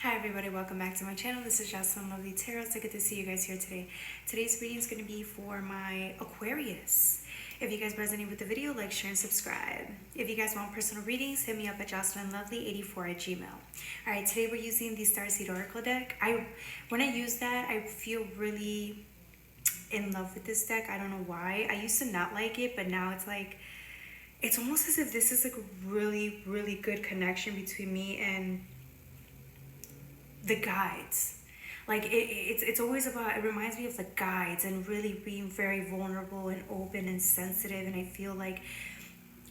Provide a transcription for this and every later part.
Hi everybody, welcome back to my channel. This is Jocelyn Lovely Tarot. So good to see you guys here today. Today's reading is going to be for my Aquarius. If you guys resonate with the video, like, share, and subscribe. If you guys want personal readings, hit me up at jocelynlovely84@gmail. Alright, today we're using the Starseed Oracle deck. When I use that, I feel really in love with this deck. I don't know why. I used to not like it, but now it's like, it's almost as if this is like a really, really good connection between me and the guides. Like it's always about, it reminds me of the guides and really being very vulnerable and open and sensitive, and I feel like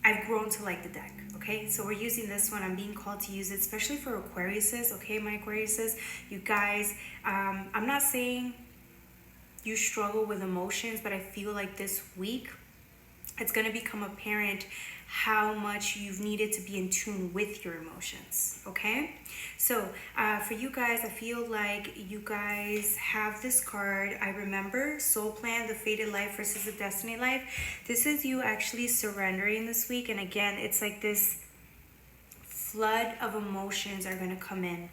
I've grown to like the deck. Okay, so we're using this one. I'm being called to use it, especially for Aquariuses. Okay, my Aquariuses, you guys, I'm not saying you struggle with emotions, but I feel like this week it's going to become apparent how much you've needed to be in tune with your emotions. Okay, so for you guys, I feel like you guys have this card. I remember Soul Plan, the Fated Life versus the Destiny Life. This is you actually surrendering this week, and again, it's like this flood of emotions are going to come in.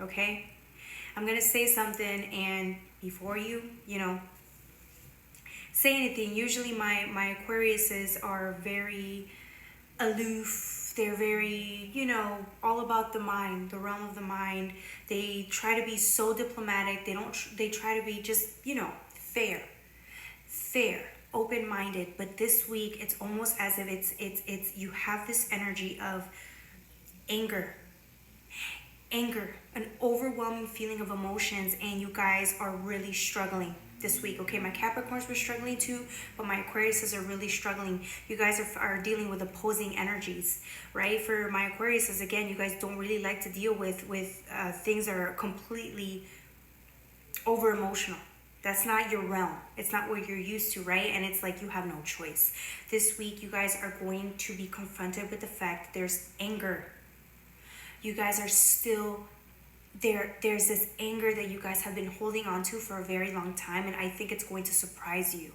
Okay, I'm going to say something, and before you say anything, usually my Aquariuses are very aloof. They're very, all about the mind, the realm of the mind. They try to be so diplomatic. They try to be just, fair, open-minded. But this week, it's almost as if it's you have this energy of anger, an overwhelming feeling of emotions, and you guys are really struggling this week. Okay, my Capricorns were struggling too, but my Aquariuses are really struggling. You guys are dealing with opposing energies, right? For my Aquariuses, again, you guys don't really like to deal with things that are completely over emotional. That's not your realm. It's not what you're used to, right? And it's like you have no choice. This week, you guys are going to be confronted with the fact that there's anger. You guys are still there's this anger that you guys have been holding on to for a very long time, and I think it's going to surprise you.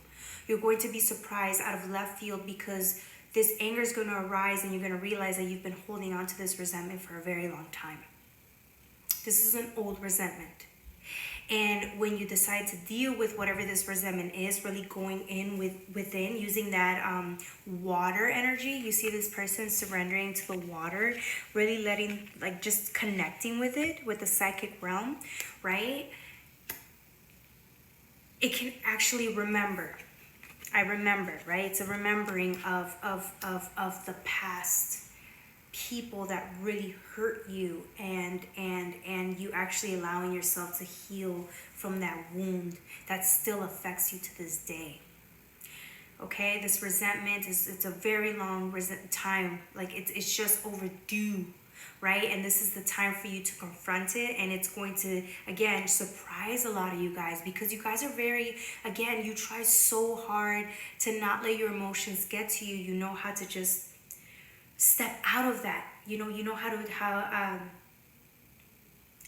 You're going to be surprised out of left field, because this anger is going to arise and you're going to realize that you've been holding on to this resentment for a very long time. This is an old resentment. And when you decide to deal with whatever this resentment is, really going in within, using that water energy, you see this person surrendering to the water, really letting, like, just connecting with it, with the psychic realm, right? It can actually remember. I remember, right? It's a remembering of the past, people that really hurt you, and you actually allowing yourself to heal from that wound that still affects you to this day. Okay, this resentment it's a very long time, like it's just overdue, right? And this is the time for you to confront it, and it's going to again surprise a lot of you guys, because you guys are very, again, you try so hard to not let your emotions get to you. You know how to just step out of that. You know how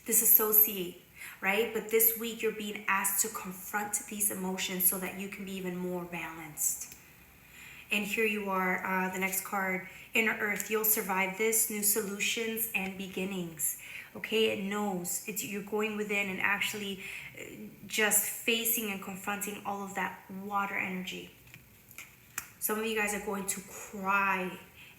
disassociate, right? But this week you're being asked to confront these emotions so that you can be even more balanced. And here you are, the next card, Inner Earth. You'll survive this. New solutions and beginnings. Okay, it knows you're going within and actually just facing and confronting all of that water energy. Some of you guys are going to cry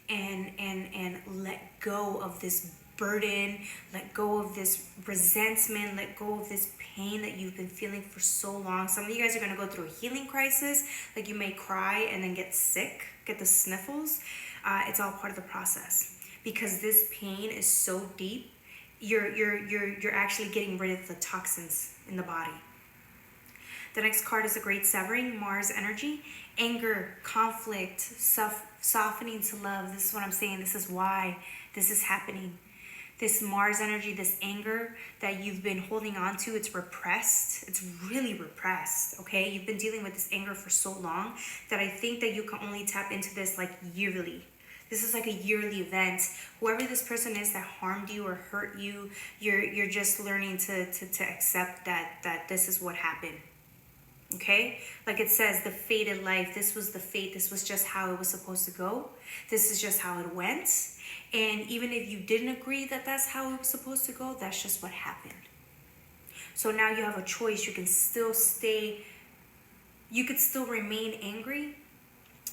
and let go of this burden, let go of this resentment, let go of this pain that you've been feeling for so long. Some of you guys are going to go through a healing crisis. Like, you may cry and then get sick, get the sniffles. It's all part of the process, because this pain is so deep. You're actually getting rid of the toxins in the body. The next card is the Great Severing, Mars energy, anger, conflict, softening to love. This is what I'm saying. This is why this is happening. This Mars energy, this anger that you've been holding on to, it's repressed. It's really repressed, okay? You've been dealing with this anger for so long that I think that you can only tap into this like yearly. This is like a yearly event. Whoever this person is that harmed you or hurt you, you're just learning to accept that this is what happened. Okay, like it says, the fated life. This was the fate. This was just how it was supposed to go. This is just how it went. And even if you didn't agree that that's how it was supposed to go, that's just what happened. So now you have a choice. You can still you could still remain angry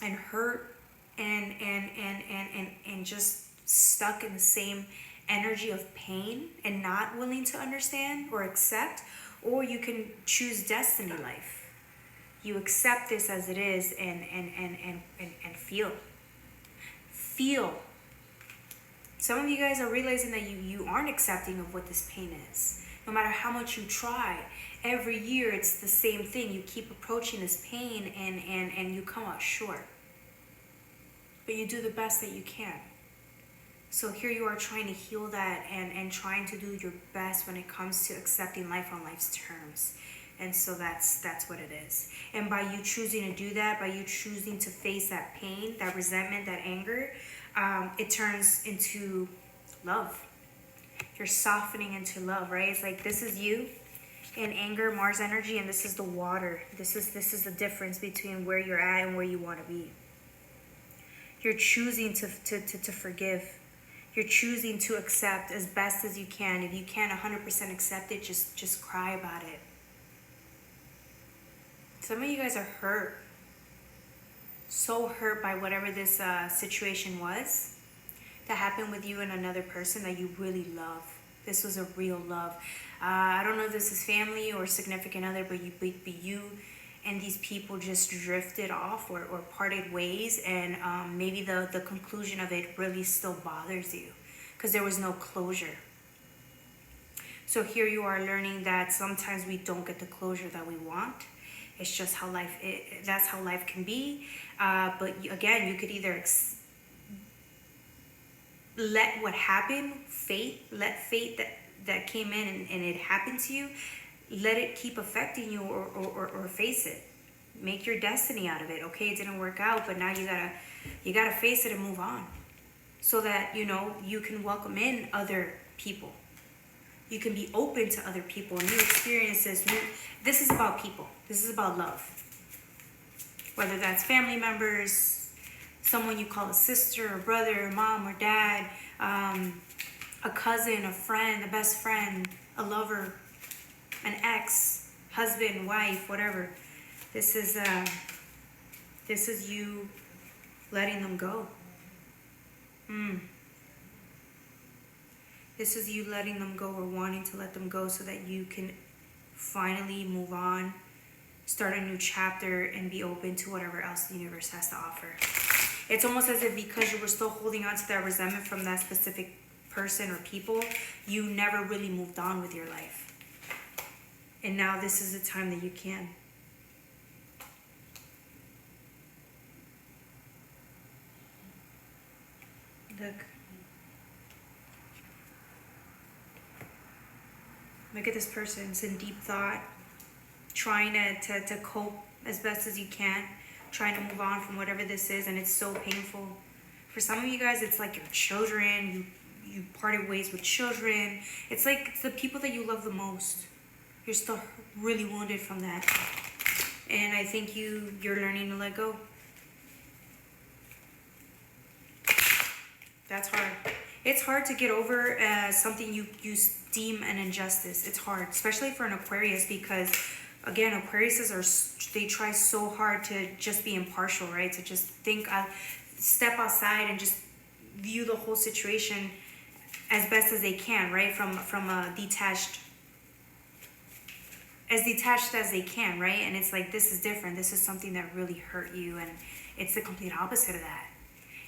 and hurt and just stuck in the same energy of pain and not willing to understand or accept, or you can choose destiny life. You accept this as it is and feel. Some of you guys are realizing that you aren't accepting of what this pain is. No matter how much you try, every year it's the same thing. You keep approaching this pain and you come out short. But you do the best that you can. So here you are trying to heal that and trying to do your best when it comes to accepting life on life's terms. And so that's what it is. And by you choosing to do that, by you choosing to face that pain, that resentment, that anger, it turns into love. You're softening into love, right? It's like, this is you in anger, Mars energy, and this is the water. This is the difference between where you're at and where you want to be. You're choosing to forgive. You're choosing to accept as best as you can. If you can't 100% accept it, just cry about it. Some of you guys are hurt. So hurt by whatever this situation was that happened with you and another person that you really love. This was a real love. I don't know if this is family or significant other, but you and these people just drifted off or parted ways, and maybe the conclusion of it really still bothers you because there was no closure. So here you are learning that sometimes we don't get the closure that we want. It's just how that's how life can be. But again, you could either let what happened, let fate that came in and it happened to you, let it keep affecting you or face it. Make your destiny out of it. Okay, it didn't work out, but now you gotta face it and move on. So that, you can welcome in other people. You can be open to other people, new experiences. This is about people. This is about love. Whether that's family members, someone you call a sister or brother, or mom or dad, a cousin, a friend, a best friend, a lover, an ex, husband, wife, whatever. This is you letting them go. This is you letting them go or wanting to let them go so that you can finally move on, start a new chapter, and be open to whatever else the universe has to offer. It's almost as if because you were still holding on to that resentment from that specific person or people, you never really moved on with your life. And now this is the time that you can. Look at this person. It's in deep thought, trying to cope as best as you can, trying to move on from whatever this is, and it's so painful. For some of you guys, it's like your children. You parted ways with children. It's like it's the people that you love the most. You're still really wounded from that. And I think you're learning to let go. That's hard. It's hard to get over something you deem an injustice. It's hard, especially for an Aquarius, because again, Aquariuses they try so hard to just be impartial, right? To just step outside and just view the whole situation as best as they can, right? From a detached as they can, right? And it's like, this is different. This is something that really hurt you, and it's the complete opposite of that.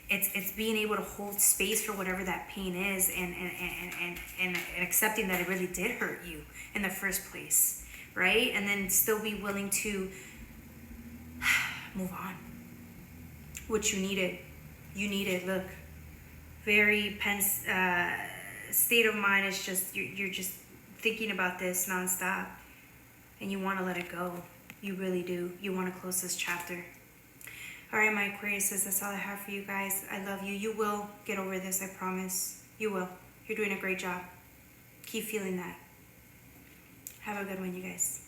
It's being able to hold space for whatever that pain is, and accepting that it really did hurt you in the first place, right? And then still be willing to move on. What you needed. Look, very state of mind is just you're just thinking about this nonstop, and you want to let it go. You really do. You want to close this chapter. All right, my Aquariuses, that's all I have for you guys. I love you. You will get over this, I promise. You will. You're doing a great job. Keep feeling that. Have a good one, you guys.